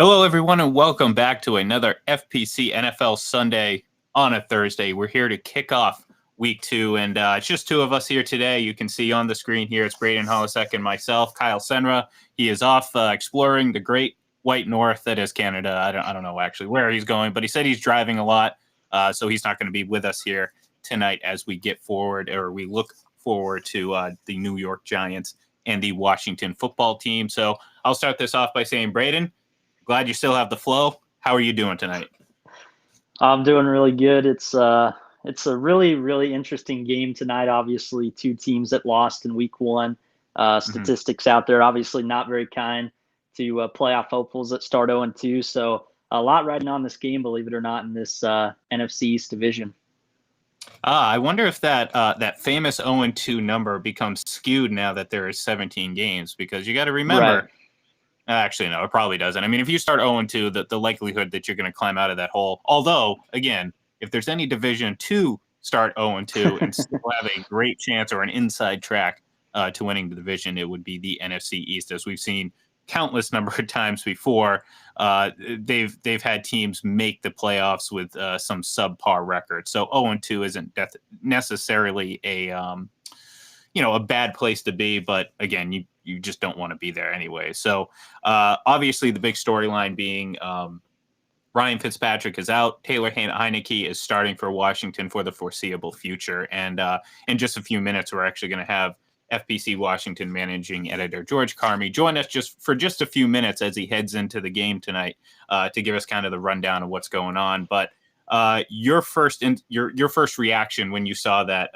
Hello, everyone, and welcome back to another FPC NFL Sunday on a Thursday. We're here to kick off week 2, and it's just two of us here today. You can see on the screen here, it's Braden Holosek and myself, Kyle Senra. He is off exploring the great white north that is Canada. I don't know actually where he's going, but he said he's driving a lot, so he's not going to be with us here tonight as we get forward, or we look forward to the New York Giants and the Washington football team. So I'll start this off by saying, Braden, glad you still have the flow. How are you doing tonight? I'm doing really good. It's a really interesting game tonight. Obviously, two teams that lost in week 1. Statistics out there obviously not very kind to playoff hopefuls that start 0-2. So a lot riding on this game, believe it or not, in this NFC East division. I wonder if that famous 0-2 number becomes skewed now that there is 17 games, because you got to remember. Right. Actually, no, it probably doesn't. I mean, if you start 0-2, the likelihood that you're going to climb out of that hole, although, again, if there's any division to start 0-2 and still have a great chance or an inside track to winning the division, it would be the NFC East. As we've seen countless number of times before, they've had teams make the playoffs with some subpar records. So 0-2 isn't necessarily a bad place to be, but again, you just don't want to be there anyway. So obviously the big storyline being Ryan Fitzpatrick is out. Taylor Heineke is starting for Washington for the foreseeable future. And in just a few minutes, we're actually going to have FPC Washington managing editor George Carmi join us just a few minutes as he heads into the game tonight to give us kind of the rundown of what's going on. But your first reaction when you saw that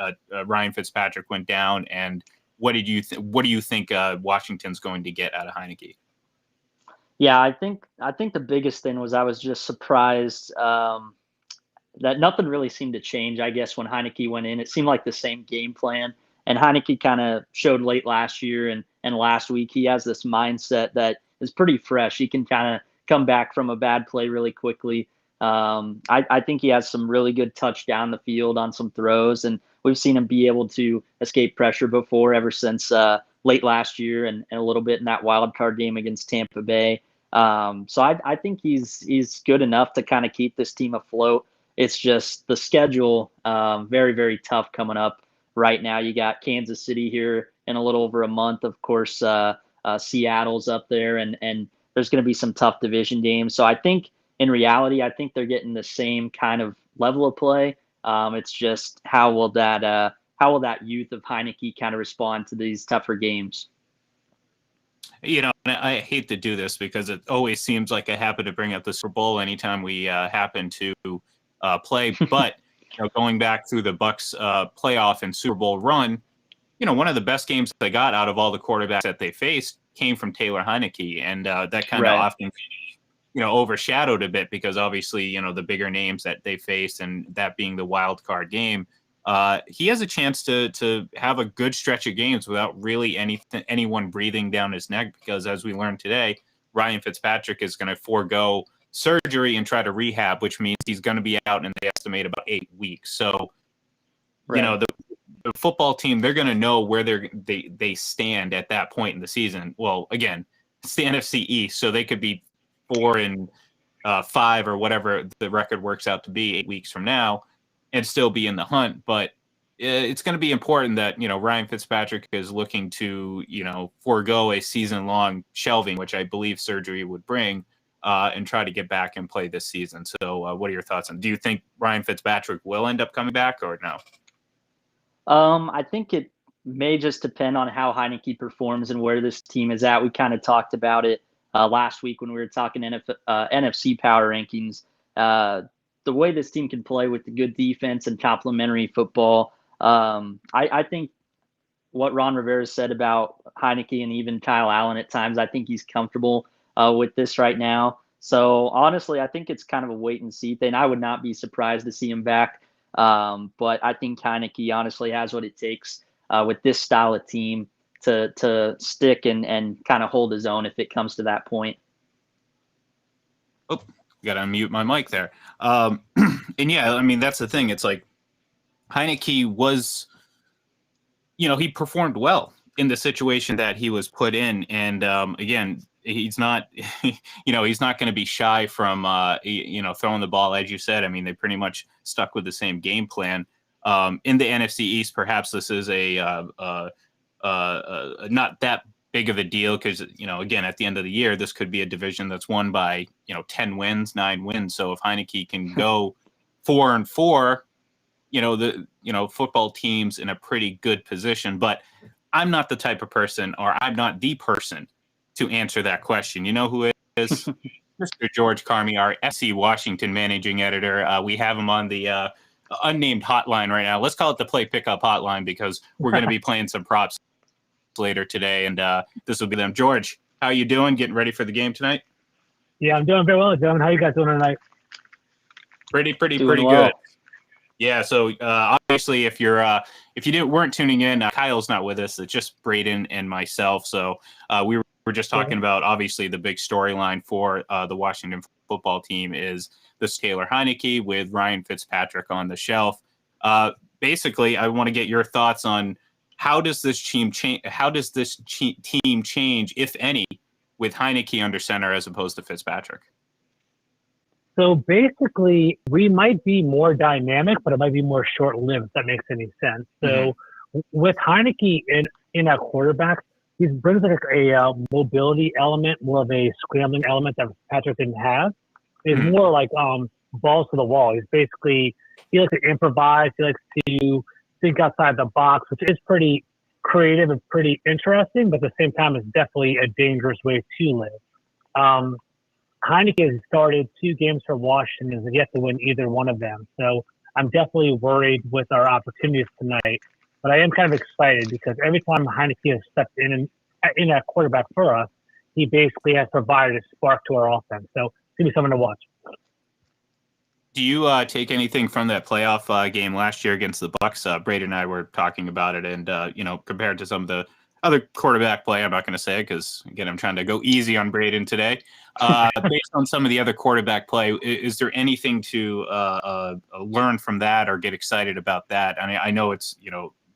Ryan Fitzpatrick went down, and what do you think Washington's going to get out of Heineke? Yeah, I think the biggest thing was I was just surprised that nothing really seemed to change. I guess when Heineke went in, it seemed like the same game plan. And Heineke kind of showed late last year and last week he has this mindset that is pretty fresh. He can kind of come back from a bad play really quickly. I think he has some really good touch down the field on some throws, and we've seen him be able to escape pressure before ever since late last year and a little bit in that wild card game against Tampa Bay. So I think he's good enough to kind of keep this team afloat. It's just the schedule, very, very tough coming up right now. You got Kansas City here in a little over a month. Of course, Seattle's up there, and there's going to be some tough division games. So I think in reality, I think they're getting the same kind of level of play. It's just how will that youth of Heineke kind of respond to these tougher games? I hate to do this because it always seems like I happen to bring up the Super Bowl anytime we happen to play. But going back through the Bucs playoff and Super Bowl run, one of the best games they got out of all the quarterbacks that they faced came from Taylor Heineke, and that kind of often overshadowed a bit because obviously the bigger names that they face, and that being the wild card game. He has a chance to have a good stretch of games without really anyone breathing down his neck, because as we learned today, Ryan Fitzpatrick is going to forego surgery and try to rehab, which means he's going to be out in, they estimate, about 8 weeks. So, the football team, they're going to know where they stand at that point in the season. Well, again, it's the NFC East, so they could be 4-5 or whatever the record works out to be 8 weeks from now, and still be in the hunt. But it's going to be important that, Ryan Fitzpatrick is looking to, forego a season-long shelving, which I believe surgery would bring, and try to get back and play this season. So what are your thoughts on, do you think Ryan Fitzpatrick will end up coming back or no? I think it may just depend on how Heineke performs and where this team is at. We kind of talked about it last week when we were talking NFC power rankings. The way this team can play with the good defense and complementary football. I think what Ron Rivera said about Heineke and even Kyle Allen at times, I think he's comfortable with this right now. So honestly, I think it's kind of a wait and see thing. I would not be surprised to see him back. But I think Heineke honestly has what it takes with this style of team to stick and kind of hold his own if it comes to that point. Oh, got to unmute my mic there. And yeah, I mean, that's the thing. It's like Heineke was, he performed well in the situation that he was put in. And again, he's not, he's not going to be shy from, throwing the ball, as you said. I mean, they pretty much stuck with the same game plan. In the NFC East, perhaps this is not that big of a deal because, again, at the end of the year, this could be a division that's won by, 10 wins, 9 wins. So if Heineke can go 4-4, football team's in a pretty good position. But I'm not the type of person, or I'm not the person to answer that question. You know who it is? Mr. George Carmi, our FC Washington managing editor. We have him on the unnamed hotline right now. Let's call it the Play Pickup Hotline because we're going to be playing some props later today, and this will be them. George, how you doing? Getting ready for the game tonight? Yeah, I'm doing very well, gentlemen. How you guys doing tonight? Pretty Doing well. good. Yeah. So obviously, if you weren't tuning in, Kyle's not with us. It's just Braden and myself. So we were just talking about obviously the big storyline for the Washington football team is this Taylor Heineke with Ryan Fitzpatrick on the shelf. Basically, I want to get your thoughts on how does this team change? How does this team change, if any, with Heineke under center as opposed to Fitzpatrick? So basically, we might be more dynamic, but it might be more short-lived, if that makes any sense. So with Heineke in at quarterback, he brings like a mobility element, more of a scrambling element that Patrick didn't have. It's more like balls to the wall. He likes to improvise. He likes to think outside the box, which is pretty creative and pretty interesting, but at the same time, it's definitely a dangerous way to live. Heineke has started 2 games for Washington and has yet to win either one of them. So I'm definitely worried with our opportunities tonight. But I am kind of excited because every time Heineke has stepped in at quarterback for us, he basically has provided a spark to our offense. So it's going to be something to watch. Do you take anything from that playoff game last year against the Bucks? Braden and I were talking about it, and compared to some of the other quarterback play, I'm not going to say it because again, I'm trying to go easy on Braden today. Based on some of the other quarterback play, is there anything to learn from that or get excited about that? I mean, I know it's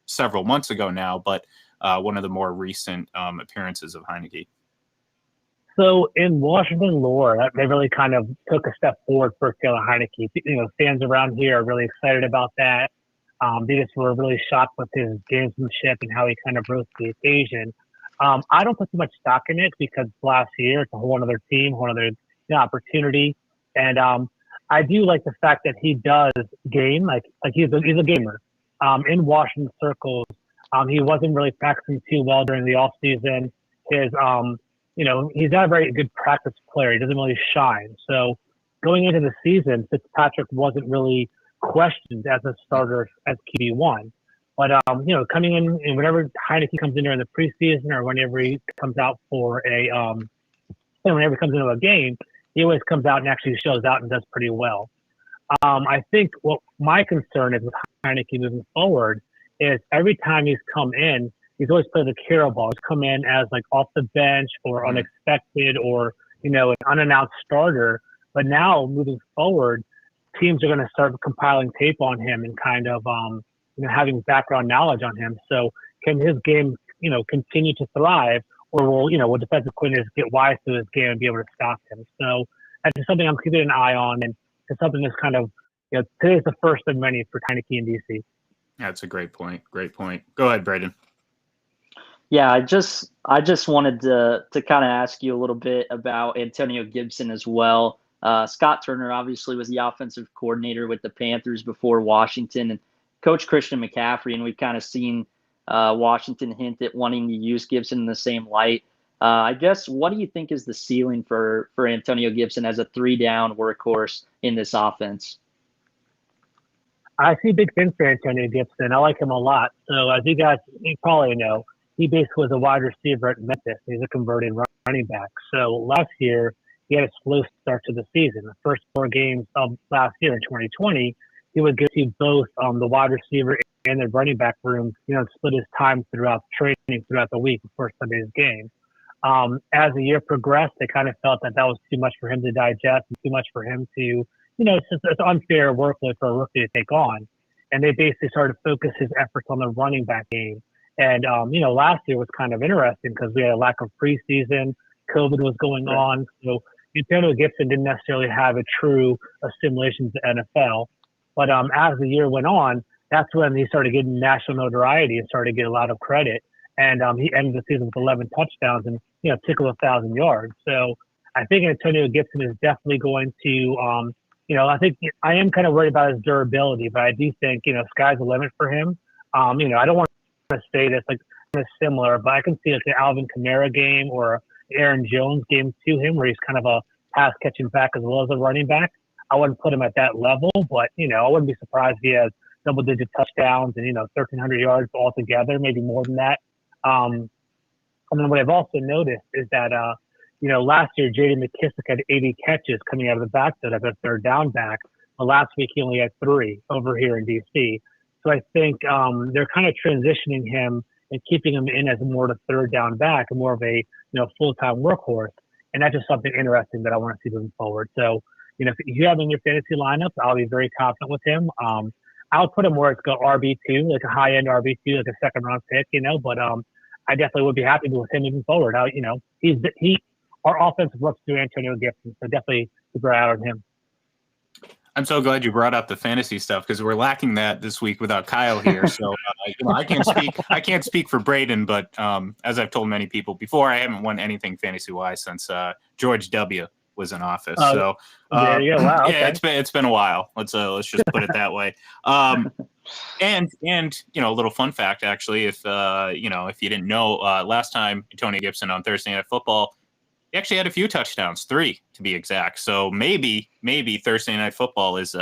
several months ago now, but one of the more recent appearances of Heineke. So in Washington lore, they really kind of took a step forward for Taylor Heineke. Fans around here are really excited about that. They just were really shocked with his gamesmanship and how he kind of rose to the occasion. I don't put too much stock in it because last year it's a whole other team, whole other opportunity. And I do like the fact that he does game, like he's a gamer. In Washington circles, he wasn't really practicing too well during the offseason. He's not a very good practice player. He doesn't really shine. So going into the season, Fitzpatrick wasn't really questioned as a starter as QB1. But, coming in and whenever Heineke comes in during the preseason or whenever he comes out whenever he comes into a game, he always comes out and actually shows out and does pretty well. I think what my concern is with Heineke moving forward is every time he's come in, he's always played the hero ball. He's come in as like off the bench or unexpected or, an unannounced starter. But now moving forward, teams are going to start compiling tape on him and kind of, having background knowledge on him. So can his game, continue to thrive, or will defensive coordinators get wise to his game and be able to stop him? So that's just something I'm keeping an eye on, and it's something that's kind of, today's the first of many for Heineke in DC. That's a great point. Great point. Go ahead, Braden. Yeah, I just wanted to kind of ask you a little bit about Antonio Gibson as well. Scott Turner obviously was the offensive coordinator with the Panthers before Washington, and Coach Christian McCaffrey, and we've kind of seen Washington hint at wanting to use Gibson in the same light. I guess, what do you think is the ceiling for Antonio Gibson as a 3-down workhorse in this offense? I see big things for Antonio Gibson. I like him a lot. So as you probably know, he basically was a wide receiver at Memphis. He's a converted running back. So last year, he had a slow start to the season. The first 4 games of last year in 2020, he would get to both the wide receiver and the running back room, split his time throughout training throughout the week before Sunday's game. As the year progressed, they kind of felt that was too much for him to digest and too much for him to, it's just an unfair workload for a rookie to take on. And they basically started to focus his efforts on the running back game. And, last year was kind of interesting because we had a lack of preseason. COVID was going on. So Antonio Gibson didn't necessarily have a true assimilation to NFL. But as the year went on, that's when he started getting national notoriety and started to get a lot of credit. And he ended the season with 11 touchdowns and, tickle 1,000 yards. So I think Antonio Gibson is definitely going to, I think I am kind of worried about his durability, but I do think, sky's the limit for him. I don't want to say this like similar, but I can see like the Alvin Kamara game or Aaron Jones game to him where he's kind of a pass catching back as well as a running back. I wouldn't put him at that level, but, I wouldn't be surprised if he has double-digit touchdowns and, 1,300 yards altogether, maybe more than that. And then what I've also noticed is that, last year, J.D. McKissick had 80 catches coming out of the backfield as a third down back. But last week, he only had 3 over here in D.C. So I think they're kind of transitioning him and keeping him in as more of a third down back and more of a, full-time workhorse. And that's just something interesting that I want to see moving forward. So, if you have him in your fantasy lineup, I'll be very confident with him. I'll put him where it's go RB2, like a high-end RB2, like a second-round pick, but I definitely would be happy with him moving forward. Our offense works through Antonio Gibson, so definitely keep your eye on him. I'm so glad you brought up the fantasy stuff because we're lacking that this week without Kyle here. So I can't speak for Braden, but as I've told many people before, I haven't won anything fantasy-wise since George W. was in office. Wow, okay. Yeah, it's been a while. Let's just put it that way. And a little fun fact actually, if you didn't know, last time Antonio Gibson on Thursday Night Football, he actually had a few touchdowns, 3 to be exact. So maybe Thursday Night Football is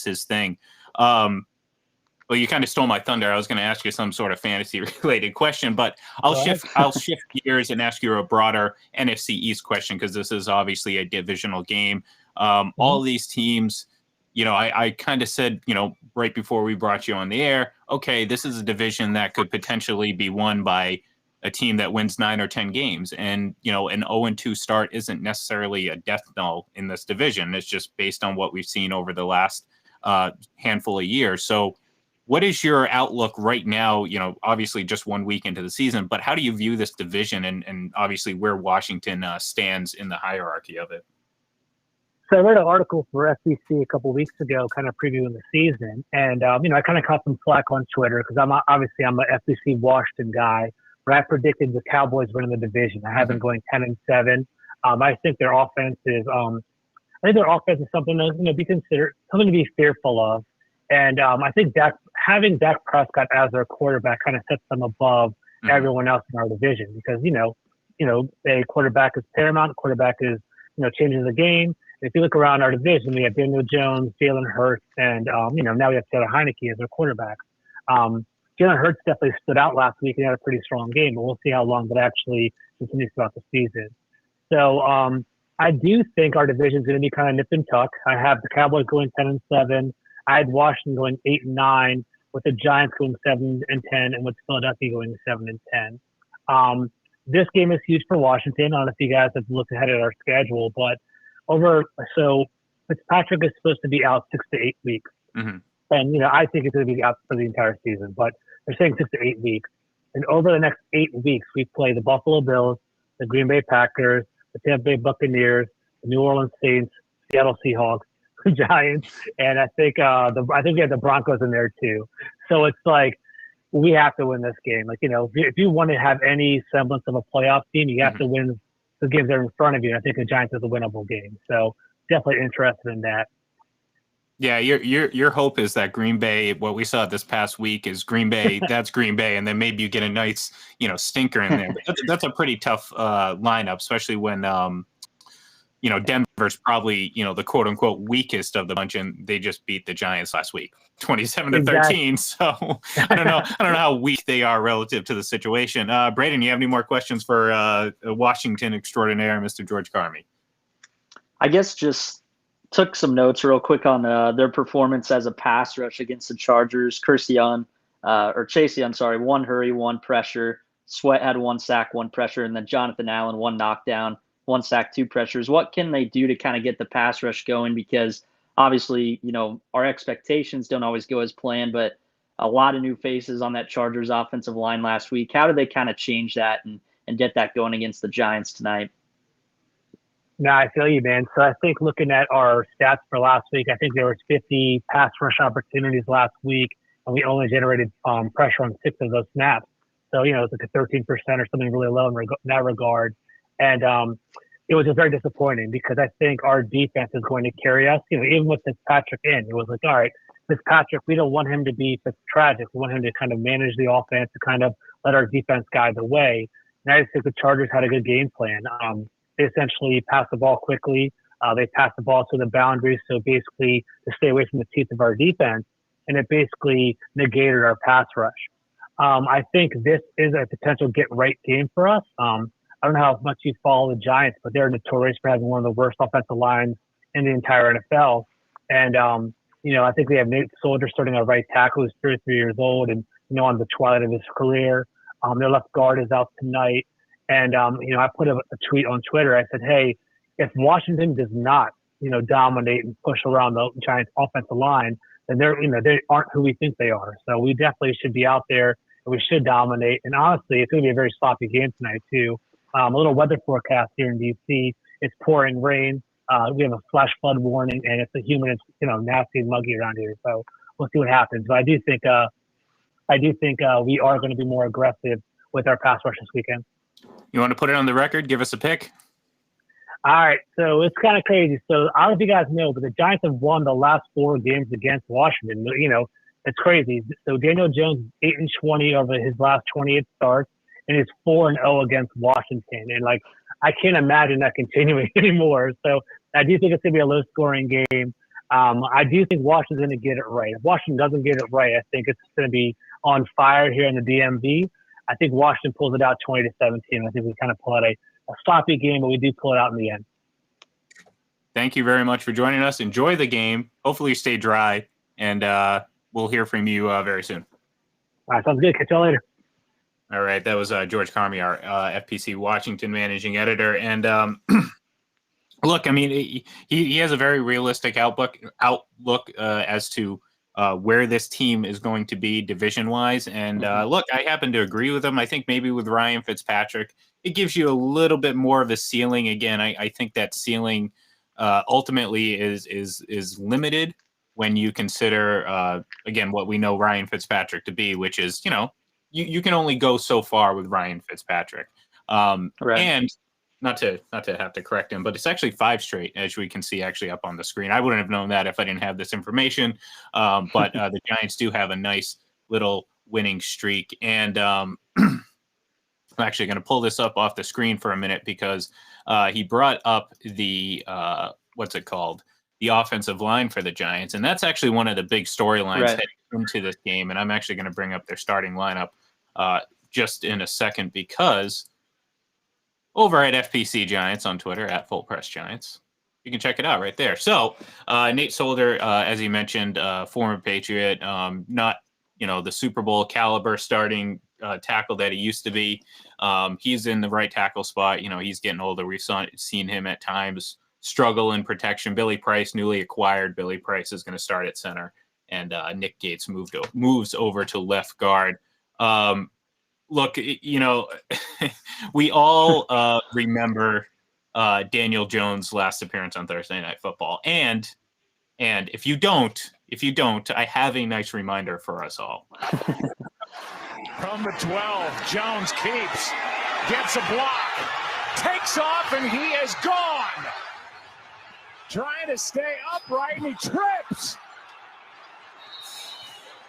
his thing. Well, you kind of stole my thunder. I was going to ask you some sort of fantasy related question, but I'll shift gears and ask you a broader NFC East question because this is obviously a divisional game. All of these teams, I kind of said, right before we brought you on the air, okay, this is a division that could potentially be won by a team that wins 9 or 10 games. And, an 0-2 start isn't necessarily a death knell in this division. It's just based on what we've seen over the last handful of years. So what is your outlook right now? Obviously just 1 week into the season, but how do you view this division and obviously where Washington stands in the hierarchy of it? So I read an article for FBC a couple of weeks ago, kind of previewing the season. And, I kind of caught some flack on Twitter because I'm an FBC Washington guy. Where I predicted the Cowboys winning the division. I have them going 10-7. I think their offense is something to be considered, something to be fearful of. And I think having Dak Prescott as their quarterback kind of sets them above everyone else in our division because a quarterback is paramount. Quarterback is changing the game. If you look around our division, we have Daniel Jones, Jalen Hurts, and now we have Taylor Heineke as their quarterbacks. Jalen Hurts definitely stood out last week and had a pretty strong game, but we'll see how long that actually continues throughout the season. So I do think our division is going to be kind of nip and tuck. I have the Cowboys going 10-7. I had Washington going 8-9, with the Giants going 7-10, and with Philadelphia going 7-10. This game is huge for Washington. I don't know if you guys have looked ahead at our schedule, but Fitzpatrick is supposed to be out 6 to 8 weeks. Mm-hmm. And, I think it's going to be out for the entire season, but they're saying 6 to 8 weeks. And over the next 8 weeks, we play the Buffalo Bills, the Green Bay Packers, the Tampa Bay Buccaneers, the New Orleans Saints, Seattle Seahawks, the Giants, and I think we have the Broncos in there too. So it's like we have to win this game. Like, if you want to have any semblance of a playoff team, you have to win the games that are in front of you. And I think the Giants is a winnable game. So definitely interested in that. Yeah, your hope is that Green Bay, what we saw this past week is Green Bay, that's Green Bay, and then maybe you get a nice, stinker in there. But that's a pretty tough lineup, especially when, Denver's probably, the quote unquote weakest of the bunch, and they just beat the Giants last week, 27-13. So I don't know how weak they are relative to the situation. Braden, you have any more questions for Washington extraordinaire, Mr. George Carmi? I guess just took some notes real quick on their performance as a pass rush against the Chargers. Chase Young, 1 hurry, 1 pressure. Sweat had 1 sack, 1 pressure, and then Jonathan Allen, 1 knockdown, 1 sack, 2 pressures. What can they do to kind of get the pass rush going? Because obviously, our expectations don't always go as planned, but a lot of new faces on that Chargers offensive line last week. How do they kind of change that and get that going against the Giants tonight? No, I feel you, man. So I think looking at our stats for last week, I think there was 50 pass rush opportunities last week, and we only generated pressure on 6 of those snaps. So, it's like a 13% or something really low in that regard. And it was just very disappointing because I think our defense is going to carry us. Even with Fitzpatrick in, it was like, all right, Fitzpatrick, we don't want him to be tragic. We want him to kind of manage the offense, to kind of let our defense guide the way. And I just think the Chargers had a good game plan. They essentially passed the ball quickly. They passed the ball to the boundaries, so basically to stay away from the teeth of our defense, and it basically negated our pass rush. I think this is a potential get-right game for us. I don't know how much you follow the Giants, but they're notorious for having one of the worst offensive lines in the entire NFL. And, I think they have Nate Soldier starting at right tackle, who's 33 years old and, on the twilight of his career. Their left guard is out tonight. And, I put a tweet on Twitter. I said, hey, if Washington does not, dominate and push around the Giants offensive line, then they aren't who we think they are. So we definitely should be out there and we should dominate. And honestly, it's going to be a very sloppy game tonight too. A little weather forecast here in DC. It's pouring rain. We have a flash flood warning, and it's a humid, nasty and muggy around here. So we'll see what happens. But I do think we are going to be more aggressive with our pass rush this weekend. You want to put it on the record? Give us a pick. All right, so it's kind of crazy. So I don't know if you guys know, but the Giants have won the last 4 games against Washington. It's crazy. So Daniel Jones 8-20 over his last 28 starts, and he's 4-0 against Washington. And I can't imagine that continuing anymore. So I do think it's going to be a low-scoring game. I do think Washington's going to get it right. If Washington doesn't get it right, I think it's going to be on fire here in the DMV. I think Washington pulls it out 20-17. I think we kind of pull out a sloppy game, but we do pull it out in the end. Thank you very much for joining us. Enjoy the game. Hopefully you stay dry, and we'll hear from you very soon. All right, sounds good. Catch y'all later. All right, that was George Carmi, our FPC Washington managing editor. And look, I mean, he has a very realistic outlook as to where this team is going to be division-wise. And look, I happen to agree with him. I think maybe with Ryan Fitzpatrick, it gives you a little bit more of a ceiling. Again, I think that ceiling ultimately is limited when you consider, again, what we know Ryan Fitzpatrick to be, which is, you can only go so far with Ryan Fitzpatrick. Right. And not to have to correct him, but it's actually 5 straight, as we can see actually up on the screen. I wouldn't have known that if I didn't have this information. But the Giants do have a nice little winning streak. And I'm actually going to pull this up off the screen for a minute because he brought up the, what's it called? The offensive line for the Giants. And that's actually one of the big storylines heading into this game. And I'm actually going to bring up their starting lineup just in a second, because over at FPC Giants on Twitter, at Full Press Giants, you can check it out right there. So Nate Solder, as he mentioned, former Patriot, not, the Super Bowl caliber starting tackle that he used to be. He's in the right tackle spot. He's getting older. We've seen him at times struggle in protection. Billy Price, newly acquired Billy Price, is going to start at center, and Nick Gates moves over to left guard. Look, we all remember Daniel Jones' last appearance on Thursday Night Football, and if you don't, I have a nice reminder for us all. From the 12, Jones keeps, gets a block, takes off, and he is gone. Trying to stay upright, and he trips.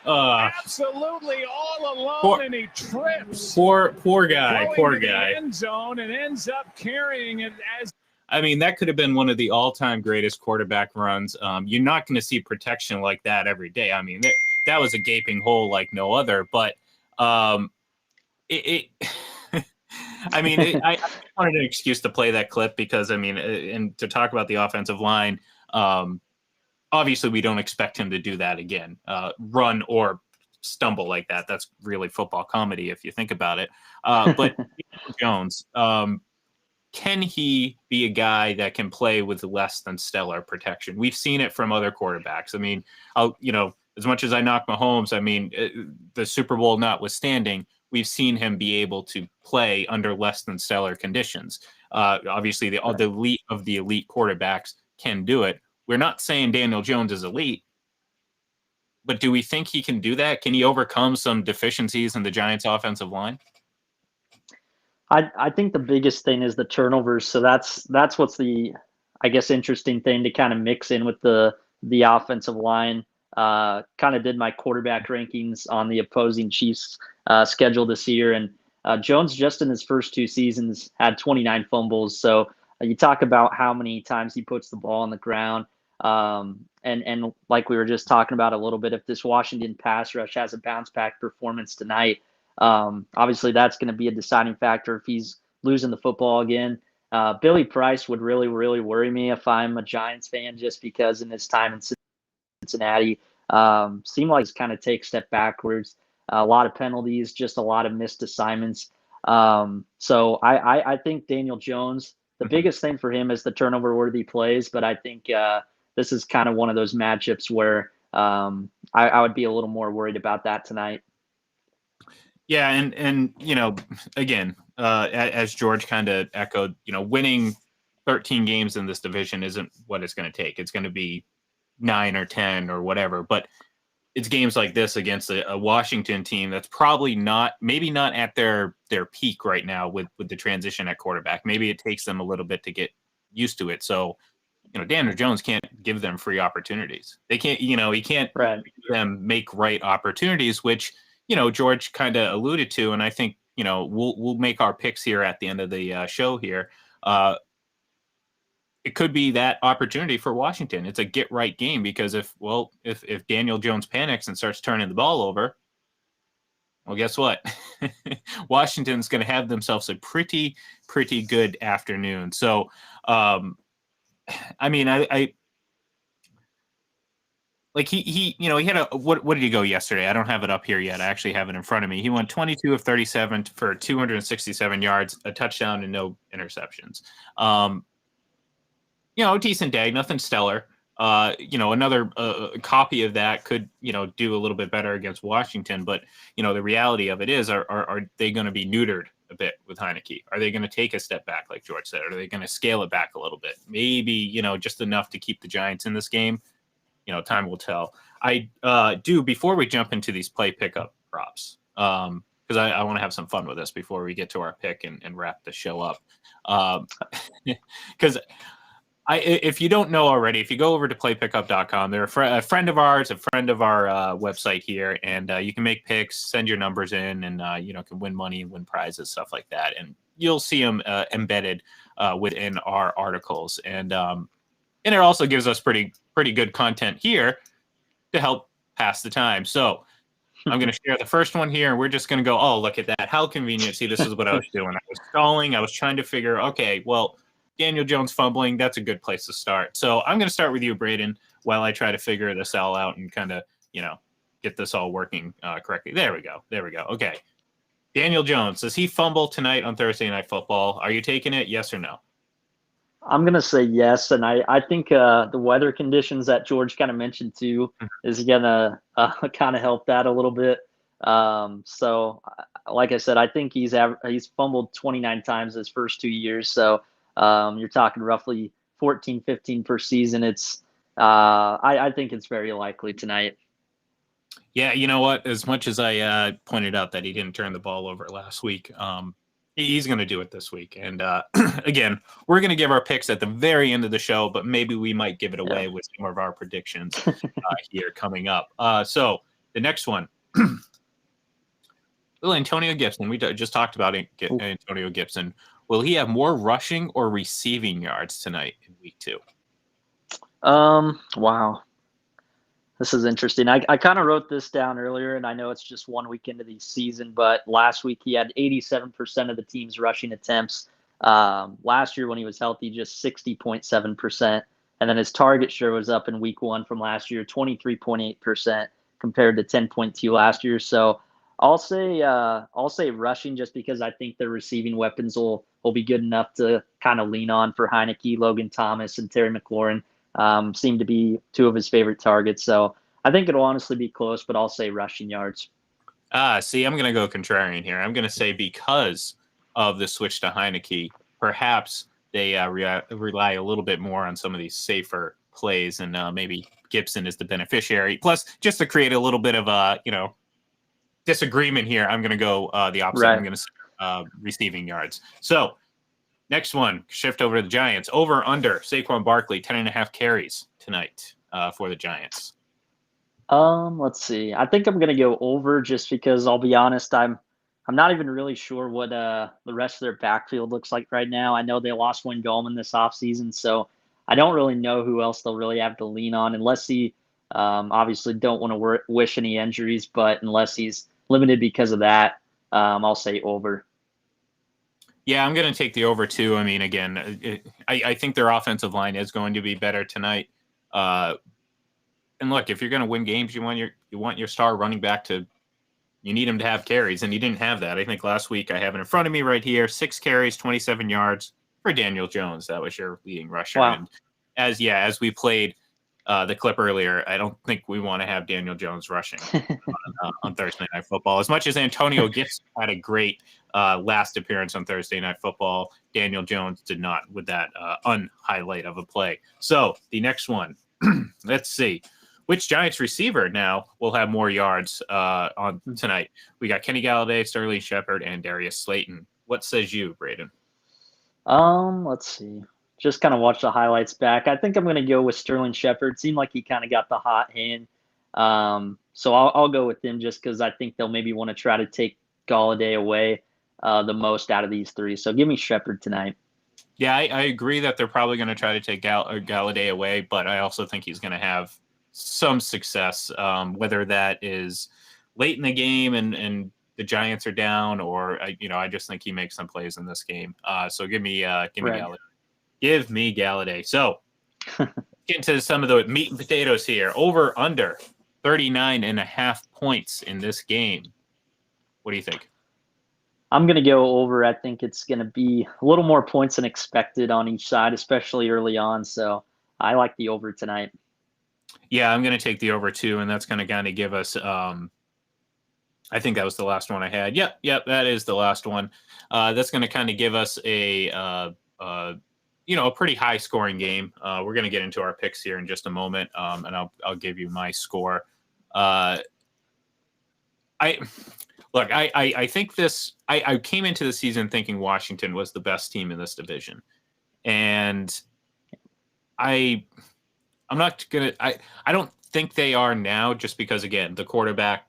Absolutely all alone, and he trips. Poor guy. The end zone and ends up carrying it as. I mean, that could have been one of the all-time greatest quarterback runs. You're not going to see protection like that every day. I mean, that was a gaping hole like no other. But I wanted an excuse to play that clip because, and to talk about the offensive line. Obviously, we don't expect him to do that again, run or stumble like that. That's really football comedy if you think about it. But Jones, can he be a guy that can play with less than stellar protection? We've seen it from other quarterbacks. As much as I knock Mahomes, the Super Bowl notwithstanding, we've seen him be able to play under less than stellar conditions. Obviously, the elite of the elite quarterbacks can do it. We're not saying Daniel Jones is elite, but do we think he can do that? Can he overcome some deficiencies in the Giants' offensive line? I think the biggest thing is the turnovers. So that's what's the, I guess, interesting thing to kind of mix in with the offensive line. Kind of did my quarterback rankings on the opposing Chiefs schedule this year, and Jones just in his first 2 seasons had 29 fumbles. So you talk about how many times he puts the ball on the ground. And like we were just talking about a little bit, if this Washington pass rush has a bounce back performance tonight, obviously that's going to be a deciding factor if he's losing the football again. Billy Price would really, really worry me if I'm a Giants fan, just because in his time in Cincinnati, seemed like he's kind of take a step backwards. A lot of penalties, just a lot of missed assignments. So I think Daniel Jones, the biggest thing for him is the turnover-worthy plays, but I think this is kind of one of those matchups where I would be a little more worried about that tonight. Yeah, and again, as George kind of echoed, winning 13 games in this division isn't what it's going to take. It's going to be 9 or 10 or whatever, but it's games like this against a Washington team that's probably maybe not at their peak right now with the transition at quarterback. Maybe it takes them a little bit to get used to it. So, Daniel Jones can't give them free opportunities. They can't, he can't give them make right opportunities, which, George kind of alluded to. And I think, we'll make our picks here at the end of the show here. It could be that opportunity for Washington. It's a get right game because if Daniel Jones panics and starts turning the ball over, well, guess what? Washington's going to have themselves a pretty good afternoon. So, I mean, I like he had what did he go yesterday? I don't have it up here yet. I actually have it in front of me. He went 22 of 37 for 267 yards, a touchdown, and no interceptions. Decent day, nothing stellar. Another copy of that could, do a little bit better against Washington. But, the reality of it is, are they going to be neutered a bit with Heinicke? Are they going to take a step back, like George said? Are they going to scale it back a little bit? Maybe, just enough to keep the Giants in this game. Time will tell. I do, before we jump into these play pickup props, because I want to have some fun with this before we get to our pick and wrap the show up. Because if you don't know already, if you go over to playpickup.com, they're a friend of ours, a friend of our website here, and you can make picks, send your numbers in, and can win money, win prizes, stuff like that. And you'll see them embedded within our articles, and it also gives us pretty good content here to help pass the time. So I'm going to share the first one here, and we're just going to go, oh, look at that. How convenient. See, this is what I was doing. I was stalling. I was trying to figure, okay, well, Daniel Jones fumbling, that's a good place to start. So I'm going to start with you, Braden, while I try to figure this all out and kind of, get this all working correctly. There we go. Okay. Daniel Jones, does he fumble tonight on Thursday Night Football? Are you taking it? Yes or no? I'm going to say yes. And I think the weather conditions that George kind of mentioned too is going to kind of help that a little bit. So like I said, I think he's fumbled 29 times his first 2 years. So you're talking roughly 14, 15 per season. It's I think it's very likely tonight. Yeah, you know what? As much as I pointed out that he didn't turn the ball over last week, he's going to do it this week. And again, we're going to give our picks at the very end of the show, but maybe we might give it away with some of our predictions here coming up. So the next one, little Antonio Gibson. We just talked about Antonio Gibson. Will he have more rushing or receiving yards tonight in week 2? Wow. This is interesting. I kind of wrote this down earlier, and I know it's just 1 week into the season, but last week he had 87% of the team's rushing attempts. Last year when he was healthy, just 60.7%. And then his target share was up in week 1 from last year, 23.8% compared to 10.2 last year. So I'll say rushing, just because I think the receiving weapons will be good enough to kind of lean on for Heinicke. Logan Thomas and Terry McLaurin seem to be 2 of his favorite targets. So I think it'll honestly be close, but I'll say rushing yards. See, I'm going to go contrarian here. I'm going to say because of the switch to Heinicke, perhaps they rely a little bit more on some of these safer plays, and maybe Gibson is the beneficiary. Plus, just to create a little bit of a disagreement here, I'm going to go the opposite. Right. I'm going to receiving yards. So next one, shift over to the Giants. Over under Saquon Barkley 10.5 carries tonight for the Giants. Let's see. I think I'm gonna go over just because I'll be honest, I'm not even really sure what the rest of their backfield looks like right now. I know they lost Wayne Gallman this offseason, so I don't really know who else they'll really have to lean on unless he obviously don't want to wish any injuries, but unless he's limited because of that, I'll say over. Yeah, I'm going to take the over too. I mean, again, I think their offensive line is going to be better tonight. And look, if you're going to win games, you want your star running back you need him to have carries, and he didn't have that. I think last week, I have it in front of me right here, 6 carries, 27 yards for Daniel Jones. That was your leading rusher. Wow. And as we played the clip earlier, I don't think we want to have Daniel Jones rushing on Thursday Night Football. As much as Antonio Gibson had a great last appearance on Thursday Night Football, Daniel Jones did not with that unhighlight of a play. So the next one, let's see. Which Giants receiver now will have more yards on tonight? We got Kenny Galladay, Sterling Shepard, and Darius Slayton. What says you, Braden? Let's see. Just kind of watch the highlights back. I think I'm going to go with Sterling Shepard. Seemed like he kind of got the hot hand. So I'll go with him just because I think they'll maybe want to try to take Galladay away the most out of these three. So give me Shepard tonight. Yeah, I agree that they're probably going to try to take Galladay away, but I also think he's going to have some success, whether that is late in the game and the Giants are down, or I just think he makes some plays in this game. So give me Galladay. Give me Galladay. So get into some of the meat and potatoes here. Over under 39.5 points in this game. What do you think? I'm going to go over. I think it's going to be a little more points than expected on each side, especially early on. So I like the over tonight. Yeah, I'm going to take the over too, and that's going to kind of give us I think that was the last one I had. Yep, that is the last one. That's going to kind of give us a pretty high scoring game. We're going to get into our picks here in just a moment, and I'll give you my score. I think this. I came into the season thinking Washington was the best team in this division, and I'm not gonna. I don't think they are now, just because again the quarterback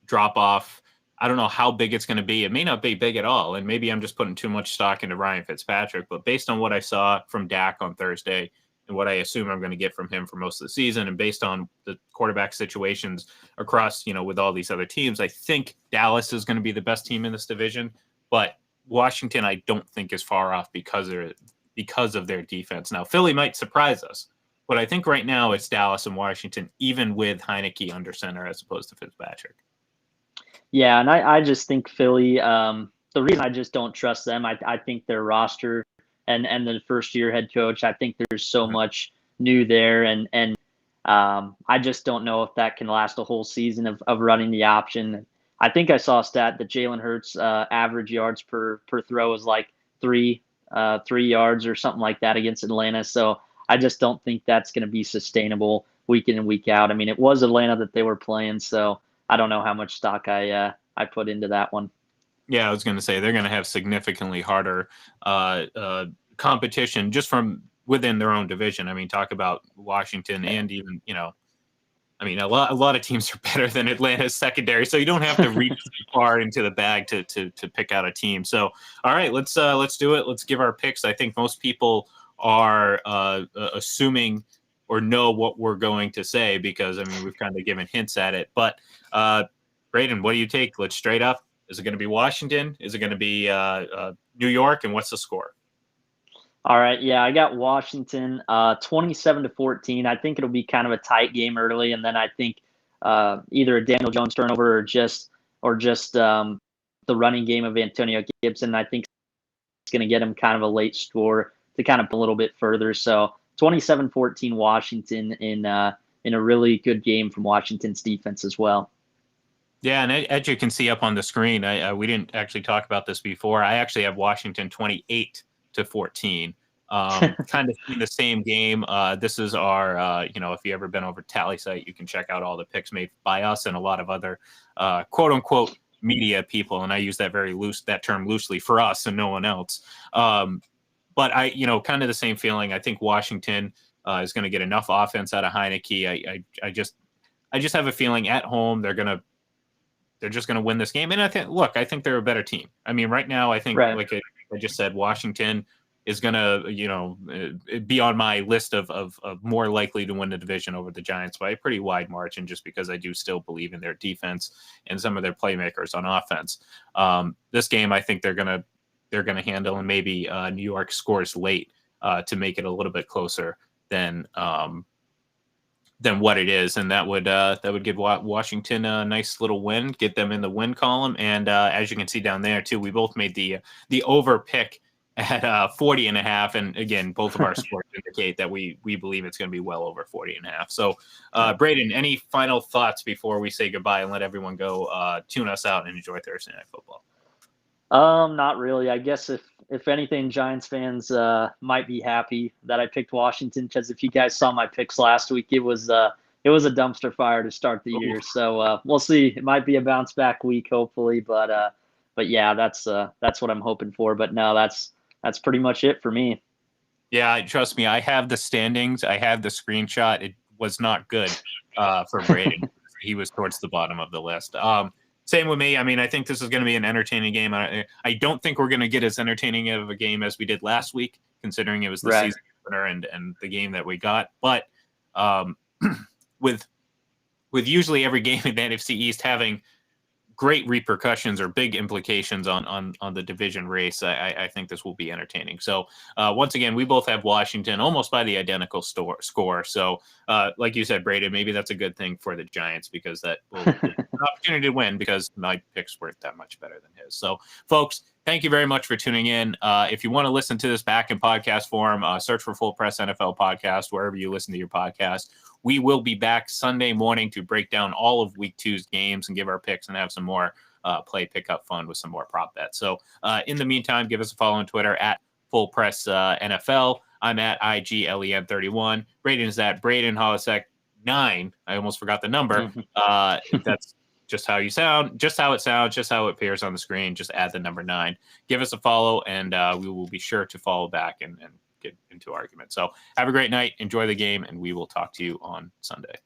drop off. I don't know how big it's going to be. It may not be big at all, and maybe I'm just putting too much stock into Ryan Fitzpatrick. But based on what I saw from Dak on Thursday and what I assume I'm going to get from him for most of the season, and based on the quarterback situations across, with all these other teams, I think Dallas is going to be the best team in this division. But Washington, I don't think is far off because of their defense. Now, Philly might surprise us, but I think right now it's Dallas and Washington, even with Heineke under center as opposed to Fitzpatrick. Yeah, and I just think Philly, the reason I just don't trust them, I think their roster and the first-year head coach, I think there's so much new there, and I just don't know if that can last a whole season of running the option. I think I saw a stat that Jalen Hurts' average yards per throw was like 3 yards or something like that against Atlanta, so I just don't think that's going to be sustainable week in and week out. I mean, it was Atlanta that they were playing, so I don't know how much stock I put into that one. Yeah, I was going to say they're going to have significantly harder competition just from within their own division. I mean, talk about Washington and even, I mean, a lot of teams are better than Atlanta's secondary, so you don't have to reach far into the bag to pick out a team. So, all right, let's do it. Let's give our picks. I think most people are assuming or know what we're going to say because, I mean, we've kind of given hints at it. But, Braden, what do you take? Let's straight up. Is it going to be Washington? Is it going to be New York? And what's the score? All right. Yeah, I got Washington 27-14. I think it'll be kind of a tight game early. And then I think either a Daniel Jones turnover or just the running game of Antonio Gibson. I think it's going to get him kind of a late score to kind of a little bit further. So 27-14 Washington in a really good game from Washington's defense as well. Yeah, and as you can see up on the screen, we didn't actually talk about this before. I actually have Washington 28, 14. Kind of in the same game. This is our, if you ever been over Tally site, you can check out all the picks made by us and a lot of other quote unquote media people. And I use that term loosely for us and no one else. But kind of the same feeling. I think Washington is going to get enough offense out of Heineke. I just have a feeling at home they're just going to win this game. And I think they're a better team. I mean, right now, I think, like I just said, Washington is going to, be on my list of more likely to win the division over the Giants by a pretty wide margin, just because I do still believe in their defense and some of their playmakers on offense. This game, I think they're going to handle, and maybe New York scores late to make it a little bit closer than what it is, and that would give Washington a nice little win, get them in the win column. And as you can see down there too, we both made the over pick at 40.5, and again, both of our scores indicate that we believe it's going to be well over 40.5. So, Braden, any final thoughts before we say goodbye and let everyone go tune us out and enjoy Thursday Night Football? Not really. I guess if anything, Giants fans might be happy that I picked Washington, because if you guys saw my picks last week, it was a dumpster fire to start the year. So we'll see. It might be a bounce back week, hopefully, but yeah, that's what I'm hoping for. But no, that's pretty much it for me. Yeah, trust me, I have the standings. I have the screenshot. It was not good for Braden. He was towards the bottom of the list. Same with me. I mean, I think this is going to be an entertaining game. I don't think we're going to get as entertaining of a game as we did last week, considering it was the season opener and the game that we got. But with usually every game in the NFC East having great repercussions or big implications on the division race, I think this will be entertaining. So once again, we both have Washington almost by the identical score. So like you said, Braden, maybe that's a good thing for the Giants, because that will be an opportunity to win, because my picks weren't that much better than his. So folks, thank you very much for tuning in. If you want to listen to this back in podcast form, search for Full Press NFL Podcast wherever you listen to your podcast. We will be back Sunday morning to break down all of Week 2's games and give our picks and have some more play pickup fun with some more prop bets. So in the meantime, give us a follow on Twitter at Full Press NFL. I'm at IGLEM31. Braden is at Braden Holisek 9. I almost forgot the number. That's just how you sound, just how it sounds, just how it appears on the screen. Just add the number 9. Give us a follow, and we will be sure to follow back and get into argument. So have a great night. Enjoy the game, and we will talk to you on Sunday.